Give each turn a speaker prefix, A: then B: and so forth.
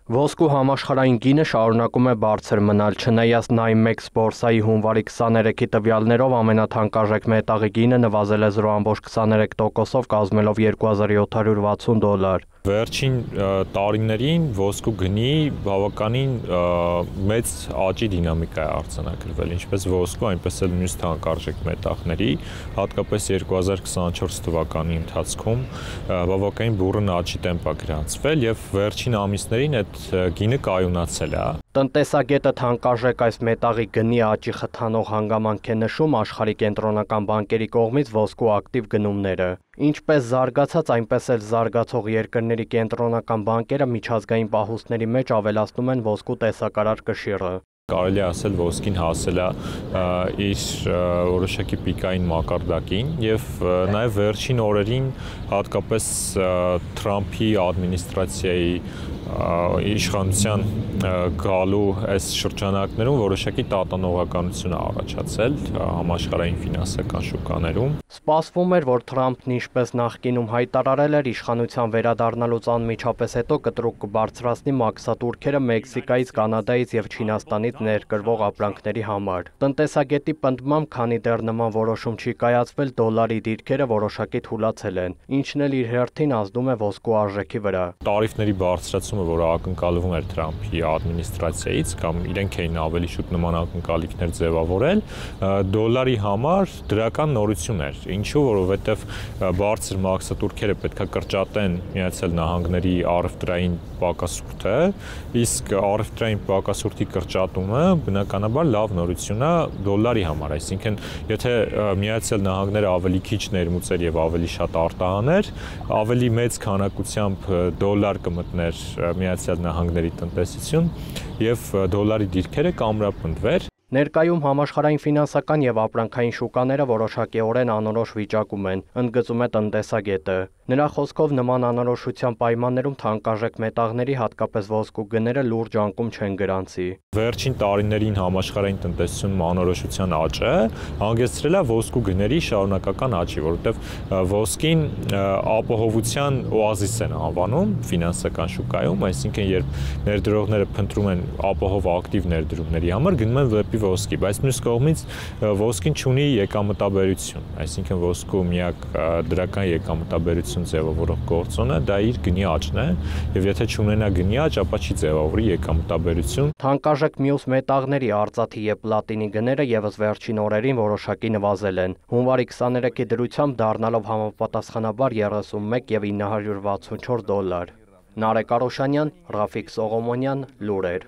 A: Ոսկու համաշխարհային գինը շարունակում է բարձր մնալ, չնայած NYMEX բորսայի հունվարի 23-ի տվյալներով ամենաթանկարժեք մետաղի գինը նվազել է 0.23%-ով, կազմելով $2760։
B: Վերջին տարիներին ոսկու գնի բավականին մեծ աճի դինամիկա է արձանագրվել, ինչպես ոսկու, այնպես էլ մյուս թանկարժեք մետաղների, հատկապես 2024 թվականի ընթացքում բավականին բուռն աճի տեմպ է գրանցվել եւ վերջին ամիսներին այդ գինը կայունացել է։
A: Տնտեսագետը թանկարժեք այս մետաղի գնի աճի խթանող հանգամանք է նշում աշխարհի կենտրոնական բանկերի կողմից ոսկու ակտիվ գնումները։ Ինչպես զարգացած, այնպես էլ զարգացող երկրների կենտրոնական բանկերը միջազգային պահուստների մեջ ավելացնում են ոսկու տեսակարար կշիռը։
B: Կարելի է ասել ոսկին հասել է իր որոշակի պիկային մակարդակին եւ նաեւ վերջին օրերին հատկապես Թրամփի ադմինիստրացիայի իշխանության գալու այս շրջանակներում որոշակի տատանողականություն է առաջացել համաշխարհային ֆինանսական շուկաներում։
A: Սպասվում էր, որ Թրամփն ինչպես նախկինում հայտարարել էր, իշխանության վերադառնալուց անմիջապես հետո կտրուկ կբարձրացնի մաքսատուրքերը Մեքսիկայից, Կանադայից եւ Չինաստանից ներկրվող ապրանքների համար։ Տնտեսագետի պնդմամբ, քանի դեռ նման որոշում չի կայացվել, դոլարի դիրքերը որոշակի թուլացել են, ինչն էլ իր հերթին ազդում է ոսկու արժեքի վրա։
B: Տարիֆների բարձրացումը, որը ակնկալվում էր Թրամփի ադմինիստրացիայից կամ իրենք էին ավելի շուտ նման ակնկալիքներ ձևավորել, դոլարի համար դրական նորություն էր։ Ինչու, որովհետև բարձր մաքսատուրքերը պետք է կրճատեն Միացյալ Նահանգների առևտրային պակասուրդը, իսկ առևտրային պակասուրդի կրճատումը բնականաբար լավ նորություն է դոլարի համար, այսինքն եթե Միացյալ Նահանգները ավելի քիչ ներմուծեր եւ ավելի շատ արտահաներ, ավելի մեծ քանակությամբ դոլար կմտներ Միացյալ Նահանգների տնտեսություն եւ դոլարի դիրքերը կամրապնդվեր։
A: Ներկայում համաշխարհային ֆինանսական եւ ապրանքային շուկաները որոշակիորեն անորոշ վիճակում են, ընդգծում է տնտեսագետը։ Նրա խոսքով նման անորոշության պայմաններում թանկարժեք մետաղների, հատկապես ոսկու գները լուրջ անկում չեն գրանցի։
B: Վերջին տարիներին համաշխարհային տնտեսությունում անորոշության աճը հանգեցրել է ոսկու գների շարունակական աճի, որովհետև ոսկին ապահովության օազիս են անվանում ֆինանսական շուկայում, այսինքն երբ ներդրողները փնտրում են ապահով ակտիվ ներդրումների համար, գնում են դեպի ոսկի, բայց մյուս կողմից ոսկին չունի եկամտաբերություն, այսինքն ոսկու միակ դրական եկամտաբերություն ձևավորող գործոնը դա իր գնի աճն է, եւ եթե չունենա գնի աճ, ապա չի ձևավորի եկամտաբերություն։
A: Թանկարժեք մյուս մետաղների արծաթի եւ պլատինի գները եւս վերջին օրերին որոշակի նվազել են, հունվարի 23-ի դրությամբ դառնալով համապատասխանաբար 31 եւ $964։ Նարեկ Արոշանյան, Ռաֆիկ Սողոմոնյան, լուրեր։